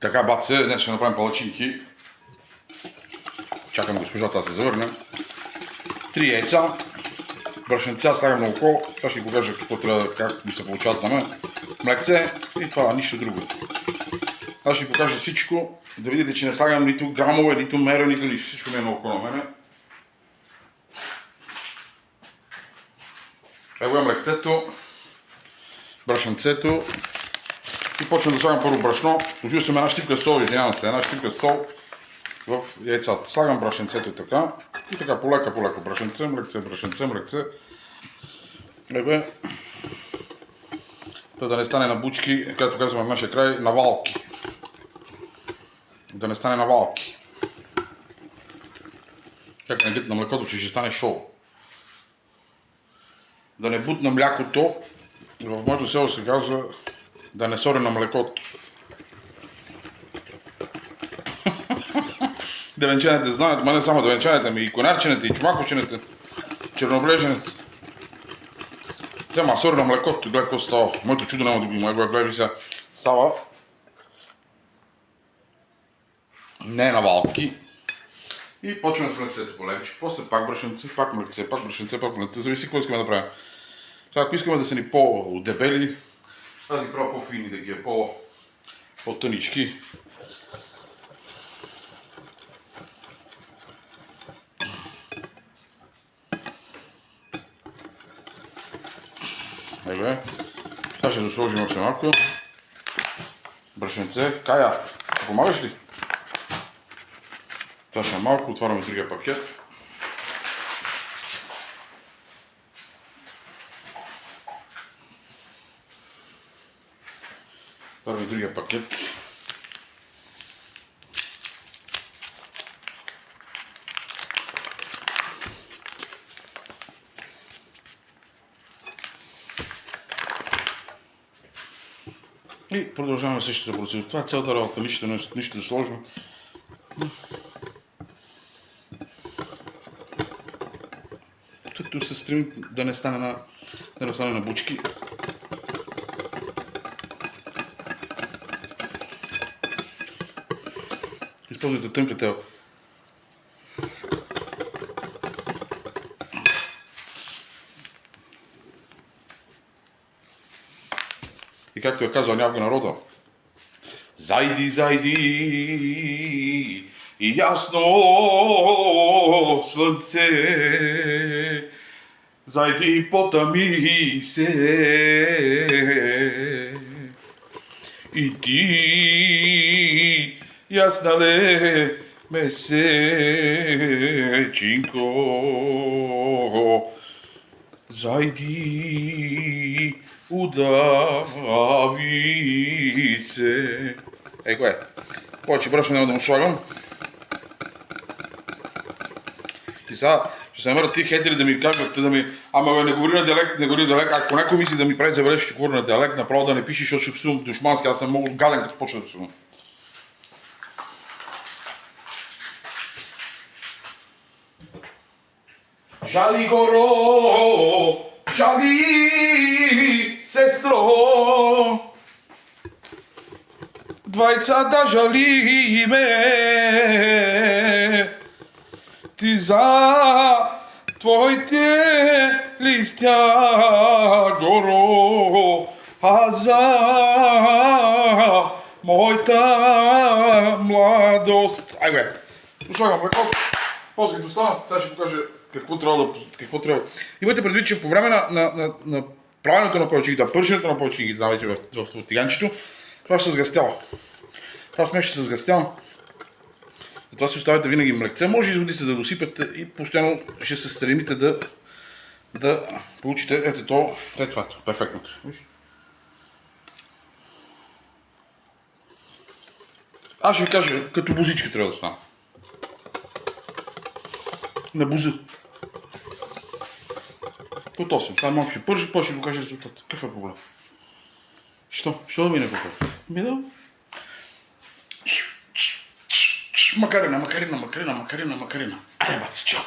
Така, баце, днес ще направим палачинки. Чакам госпожата да се завърне. 3 яйца, брашенца слагам на око. Сега ще ви покажа как ми се получават на мен. Млекце и това, нищо друго. Аз ще ви покажа всичко, да видите, че не слагам нито грамове, нито мера, нито нищо. Всичко ми е на око на мене. Ево е млекцето, брашенцето и почвам да слагам първо брашно. Сложил съм една щипка сол, извинявам се, една щипка сол в яйцата. Слагам брашенцето така и така полека, брашенце, млекце. Ево да не стане на бучки, както казваме в нашия край, на валки. Да не стане на валки. Как не бит на млекото, че ще стане шоу. Да не бутна млякото, в моето село се казва да не сори на млекото. Девенчаните знаят, ма не само девенчаните, ами и конарчените, и чумаковчените, черноблежените. Тема сори на млекото, гледай какво става. Моето чудо няма да го има, гледай сега. Става не на валки. И почваме с млекцето полегче. После пак брашенце, пак млекце. Зависи какво искаме да правим. Сега, ако искаме да са ни по-дебели, аз ги правя по-фини, да ги е по-тънички. Ебе, сега ще досложим още малко. Брашенце. Кая, помагаш ли? Това ще е малко, отваряме другия пакет. Отваряме другия пакет. И продължаваме същата процедура. Това е цялата работа, нищо сложно. Като се стремим да не стане на бучки. Използвайте тънка тел. И както е казал някога народа, зайди и ясно слънце, зайди и потъми се, и ти яснале месечинко, зайди удави се. Ей, кое? Повече брашно няма да му слагам. И сега ще се намерят тия хейтери да ми кажат, ама не говори на диалект, Ако някой мисли да ми прави забележки, ще говори на диалект, направо да не пише, защото ще псувам душмански, аз съм много гаден, като почна да псувам. Жали горо, жали сестро, двайцата жали ме, ти за твоите листя горо, а за моята младост. Айде, слагам леко, после като стана, сега ще покажа какво трябва. Имайте предвид, че по време на правенето на палачинките, пърженето на палачинките, давайте в тиганчето, това ще се сгъстява. Това смеш ще се сгъстява. Затова си оставяте винаги млекце. Може и се да досипете и постоянно ще се стремите да получите ето това. Перфектното. Аз ще ви кажа, като бузичка трябва да стане. На буза. Готов съм. Сега малко ще пържи, после ще ви покажа резултата. Какъв е проблем? Що да ми не покажа? Да. Макарина. Айде, баци, чао!